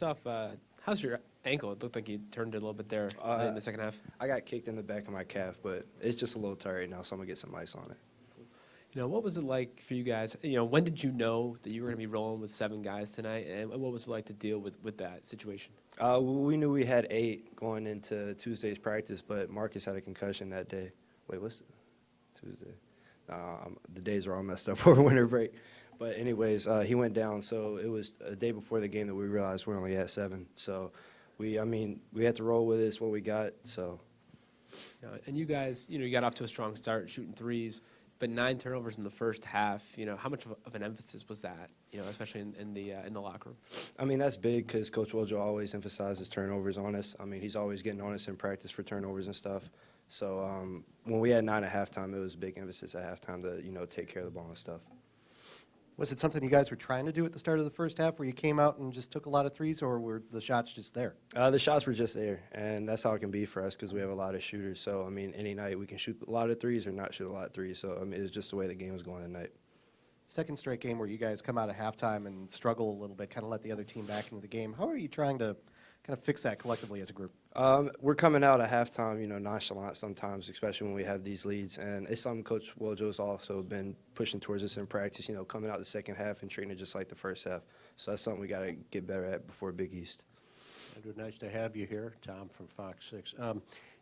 first off, how's your ankle? It looked like you turned it a little bit there in the second half. I got kicked in the back of my calf, but it's just a little tight right now, so I'm going to get some ice on it. What was it like for you guys? When did you know that you were going to be rolling with 7 guys tonight, and what was it like to deal with that situation? We knew we had 8 going into Tuesday's practice, but Marcus had a concussion that day. Wait, what's Tuesday? The days are all messed up over winter break. But anyways, he went down, so it was a day before the game that we realized we only had 7. So we had to roll with this, what we got. So. And you guys, you got off to a strong start, shooting threes. But 9 turnovers in the first half. How much of an emphasis was that? Especially in the locker room. I mean, that's big because Coach Wojo always emphasizes turnovers on us. I mean, he's always getting on us in practice for turnovers and stuff. So when we had 9 at halftime, it was a big emphasis at halftime to take care of the ball and stuff. Was it something you guys were trying to do at the start of the first half, where you came out and just took a lot of threes, or were the shots just there? The shots were just there, and that's how it can be for us because we have a lot of shooters. So, I mean, any night we can shoot a lot of threes or not shoot a lot of threes. So, I mean, it was just the way the game was going tonight. Second straight game where you guys come out of halftime and struggle a little bit, kind of let the other team back into the game. How are you trying to kind of fix that collectively as a group? We're coming out at halftime, nonchalant sometimes, especially when we have these leads. And it's something Coach Wojo's also been pushing towards us in practice, coming out the second half and treating it just like the first half. So that's something we got to get better at before Big East. Andrew, nice to have you here. Tom from Fox 6.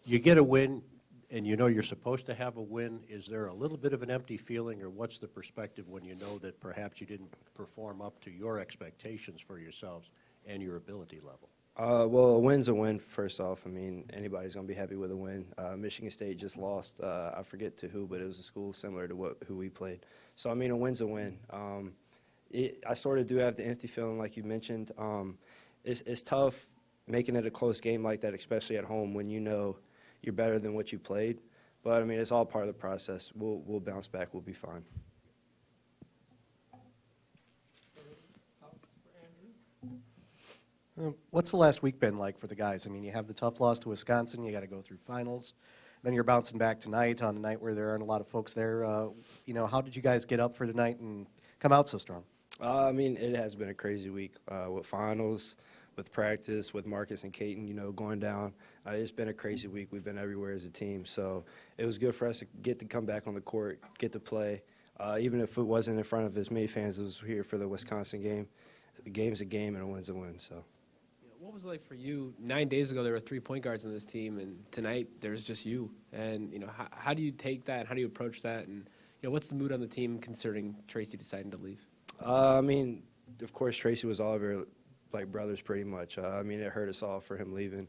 You get a win, and you're supposed to have a win. Is there a little bit of an empty feeling, or what's the perspective when you know that perhaps you didn't perform up to your expectations for yourselves and your ability level? Well, a win's a win, first off. I mean, anybody's going to be happy with a win. Michigan State just lost. I forget to who, but it was a school similar to who we played. So, I mean, a win's a win. I sort of do have the empty feeling like you mentioned. It's tough making it a close game like that, especially at home when you know you're better than what you played. But, I mean, it's all part of the process. We'll bounce back. We'll be fine. What's the last week been like for the guys? I mean, you have the tough loss to Wisconsin. You got to go through finals. Then you're bouncing back tonight on a night where there aren't a lot of folks there. How did you guys get up for tonight and come out so strong? I mean, it has been a crazy week with finals, with practice, with Marcus and Caton, going down. It's been a crazy week. We've been everywhere as a team. So it was good for us to get to come back on the court, get to play. Even if it wasn't in front of as many fans as was here for the Wisconsin game. A game's a game and a win's a win. So. What was it like for you? 9 days ago, there were 3 point guards in this team, and tonight there's just you. And, how do you take that? How do you approach that? And, what's the mood on the team concerning Tracy deciding to leave? I mean, of course, Tracy was all of our, brothers pretty much. I mean, it hurt us all for him leaving.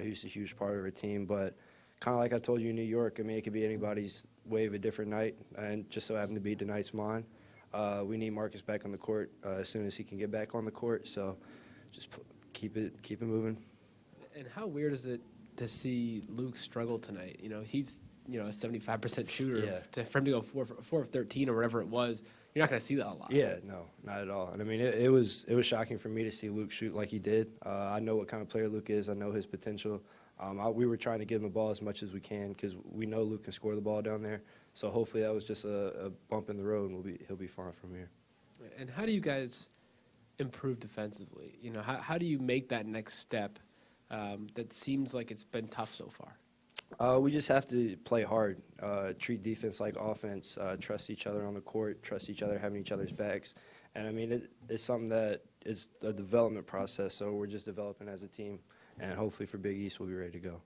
He was a huge part of our team. But kind of like I told you in New York, I mean, it could be anybody's way of a different night, and just so happened to be tonight's mine. We need Marcus back on the court as soon as he can get back on the court. So just keep it moving. And how weird is it to see Luke struggle tonight? He's a 75% shooter. Yeah. For him to go 4 of 13 or whatever it was, you're not going to see that a lot. Yeah, no, not at all. And I mean, it was shocking for me to see Luke shoot like he did. I know what kind of player Luke is. I know his potential. We were trying to give him the ball as much as we can because we know Luke can score the ball down there. So hopefully that was just a bump in the road, and he'll be fine from here. And how do you guys improve defensively? How do you make that next step that seems like it's been tough so far? We just have to play hard, treat defense like offense, trust each other on the court, trust each other, having each other's backs. And, I mean, it's something that is a development process, so we're just developing as a team. And hopefully for Big East, we'll be ready to go.